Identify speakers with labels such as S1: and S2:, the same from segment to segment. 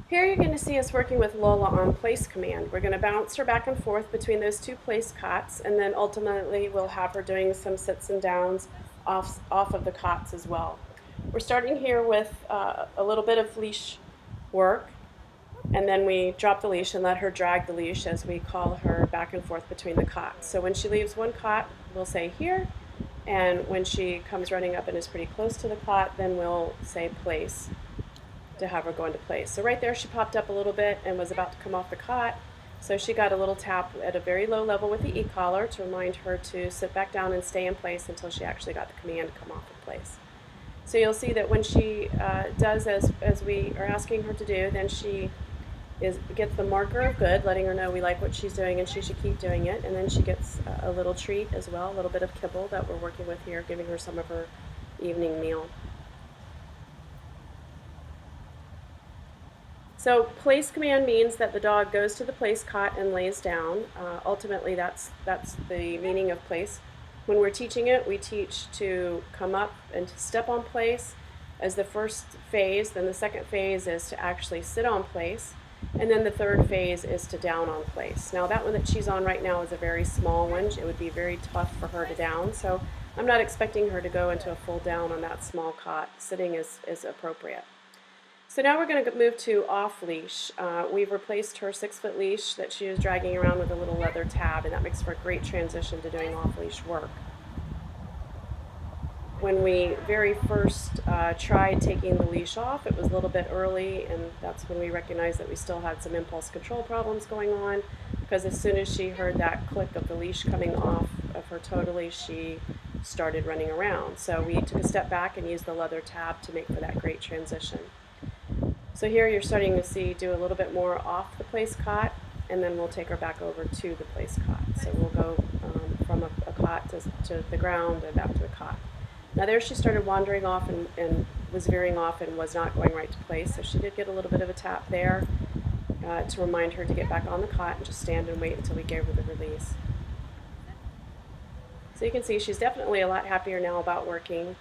S1: Here you're going to see us working with Lola on place command. We're going to bounce her back and forth between those two place cots, and then ultimately we'll have her doing some sits and downs off of the cots as well. We're starting here with a little bit of leash work, and then we drop the leash and let her drag the leash as we call her back and forth between the cots. So when she leaves one cot, we'll say here, and when she comes running up and is pretty close to the cot, then we'll say place to have her go into place. So right there she popped up a little bit and was about to come off the cot. So she got a little tap at a very low level with the e-collar to remind her to sit back down and stay in place until she actually got the command to come off in place. So you'll see that when she does as we are asking her to do, then she gets the marker of good, letting her know we like what she's doing and she should keep doing it. And then she gets a little treat as well, a little bit of kibble that we're working with here, giving her some of her evening meal. So place command means that the dog goes to the place cot and lays down. Ultimately, that's the meaning of place. When we're teaching it, we teach to come up and to step on place as the first phase. Then the second phase is to actually sit on place. And then the third phase is to down on place. Now that one that she's on right now is a very small one. It would be very tough for her to down. So I'm not expecting her to go into a full down on that small cot. Sitting is appropriate. So now we're going to move to off leash. We've replaced her 6-foot leash that she was dragging around with a little leather tab, and that makes for a great transition to doing off leash work. When we very first tried taking the leash off, it was a little bit early, and that's when we recognized that we still had some impulse control problems going on, because as soon as she heard that click of the leash coming off of her totally, she started running around. So we took a step back and used the leather tab to make for that great transition. So here you're starting to see do a little bit more off the place cot, and then we'll take her back over to the place cot. So we'll go from a cot to the ground and back to a cot. Now there she started wandering off and was veering off and was not going right to place. So she did get a little bit of a tap there to remind her to get back on the cot and just stand and wait until we gave her the release. So you can see she's definitely a lot happier now about working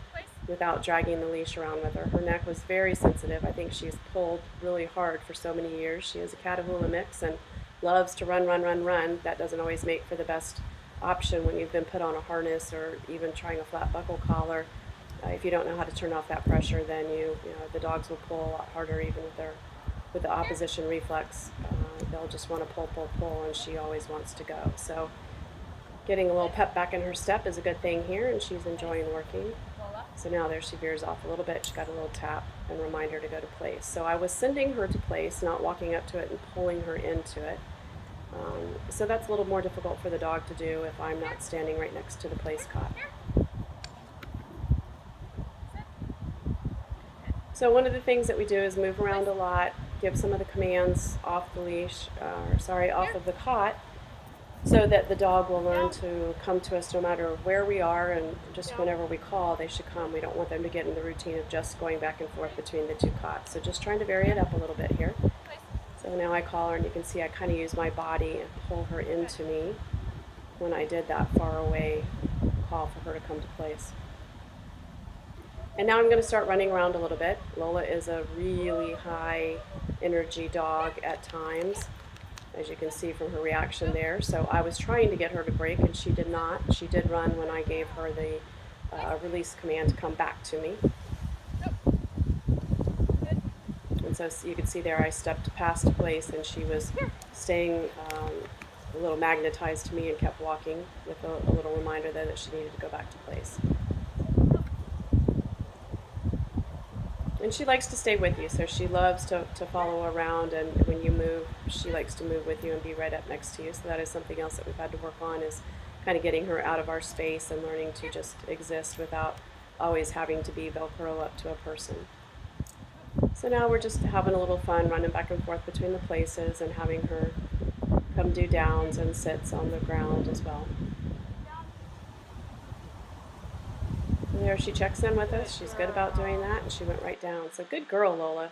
S1: without dragging the leash around with her. Her neck was very sensitive. I think she's pulled really hard for so many years. She is a Catahoula mix and loves to run, run, run, run. That doesn't always make for the best option when you've been put on a harness or even trying a flat buckle collar. If you don't know how to turn off that pressure, then the dogs will pull a lot harder even with the opposition reflex. They'll just want to pull, pull, pull, and she always wants to go. So getting a little pep back in her step is a good thing here, and she's enjoying working. So now there she veers off a little bit. She got a little tap and remind her to go to place. So I was sending her to place, not walking up to it and pulling her into it. So that's a little more difficult for the dog to do if I'm not standing right next to the place cot. So one of the things that we do is move around a lot, give some of the commands off the leash, off of the cot, so that the dog will learn to come to us no matter where we are, and just whenever we call, they should come. We don't want them to get in the routine of just going back and forth between the two cots. So just trying to vary it up a little bit here. So now I call her, and you can see I kind of use my body and pull her into me when I did that far away call for her to come to place. And now I'm going to start running around a little bit. Lola is a really high energy dog at times, as you can see from her reaction there. So I was trying to get her to break, and she did not. She did run when I gave her the release command to come back to me. And so you can see there I stepped past place, and she was staying a little magnetized to me and kept walking with a little reminder there that she needed to go back to place. And she likes to stay with you, so she loves to follow around, and when you move, she likes to move with you and be right up next to you. So that is something else that we've had to work on, is kind of getting her out of our space and learning to just exist without always having to be Velcro up to a person. So now we're just having a little fun running back and forth between the places and having her come do downs and sits on the ground as well. And there she checks in with us. She's good about doing that, and she went right down. So good girl, Lola.